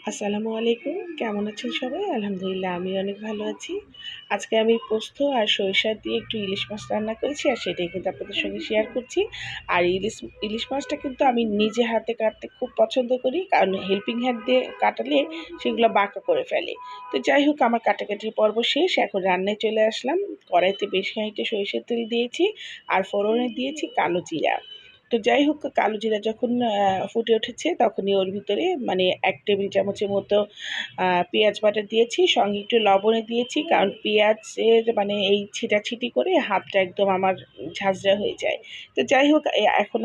আসসালামু আলাইকুম। কেমন আছেন সবাই? আলহামদুলিল্লাহ আমি অনেক ভালো আছি। আজকে আমি পোস্ত আর সরিষা দিয়ে একটু ইলিশ মাছ রান্না করেছি আর সেটাই কিন্তু আপনাদের সঙ্গে শেয়ার করছি। আর ইলিশ মাছটা কিন্তু আমি নিজে হাতে কাটতে খুব পছন্দ করি। কারণ হেল্পিং হ্যান্ড দিয়ে কাটালে সেগুলো বাঁকা করে ফেলে। তো যাই হোক আমার কাটাকাটির পর্ব শেষ। এখন রান্নায় চলে আসলাম। কড়াইতে বেশ খানিকটা সরিষার তেল দিয়েছি আর ফোড়নে দিয়েছি কালো জিরা। তো যাই হোক কালো জিরা যখন ফুটে উঠেছে তখনই ওর ভিতরে মানে ১ টেবিল চামচের মতো পেঁয়াজ বাটা দিয়েছি, সঙ্গে একটু লবণও দিয়েছি। কারণ পেঁয়াজের মানে এই ছিটাছিটি করে হাতটা একদম আমার ঝাঁঝরা হয়ে যায়। তো যাই হোক এখন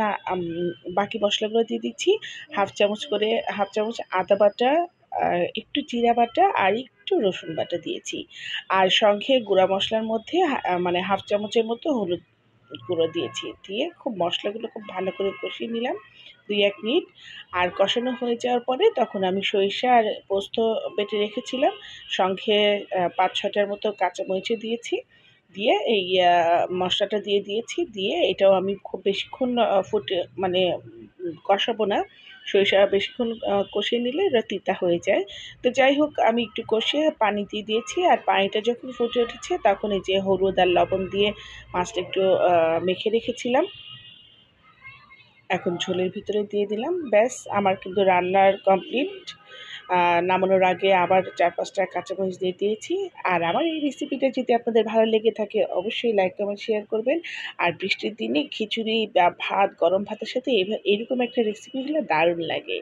বাকি মশলাগুলো দিয়ে দিচ্ছি। 1/2 চামচ করে 1/2 চামচ আদা বাটা, একটু জিরা বাটা আর একটু রসুন বাটা দিয়েছি। আর সঙ্গে গুঁড়া মশলার মধ্যে মানে 1/2 চামচের মতো হলুদ গুঁড়ো দিয়েছি। দিয়ে খুব মশলাগুলো খুব ভালো করে কষিয়ে নিলাম ২-১ মিনিট। আর কষানো হয়ে যাওয়ার পরে তখন আমি সরিষা আর পোস্ত বেটে রেখেছিলাম। সঙ্গে ৫-৬ টার মতো কাঁচামরিচও দিয়েছি। দিয়ে এই মশলাটা দিয়ে দিয়েছি। দিয়ে এটাও আমি খুব বেশিক্ষণ মানে কষাবো না। সরিষা বেশিক্ষণ কষিয়ে নিলে এটা তিতা হয়ে যায়। তো যাই হোক আমি একটু কষিয়ে পানি দিয়ে দিয়েছি। আর পানিটা যখন ফুটে উঠেছে তখন এই যে হলুদ আর লবণ দিয়ে মাছটা একটু মেখে রেখেছিলাম। এখন ঝোলের ভিতরে দিয়ে দিলাম। ব্যাস আমার কিন্তু রান্নার কমপ্লিট। নামানোর আগে আবার ৪-৫ টা কাঁচামরিচ দিয়ে দিয়েছি। আর আমার এই রেসিপিটা যদি আপনাদের ভালো লেগে থাকে অবশ্যই লাইক, কমেন্ট, শেয়ার করবেন। আর বৃষ্টির দিনে খিচুড়ি বা ভাত, গরম ভাতের সাথে এরকম একটা রেসিপি হলে দারুণ লাগে।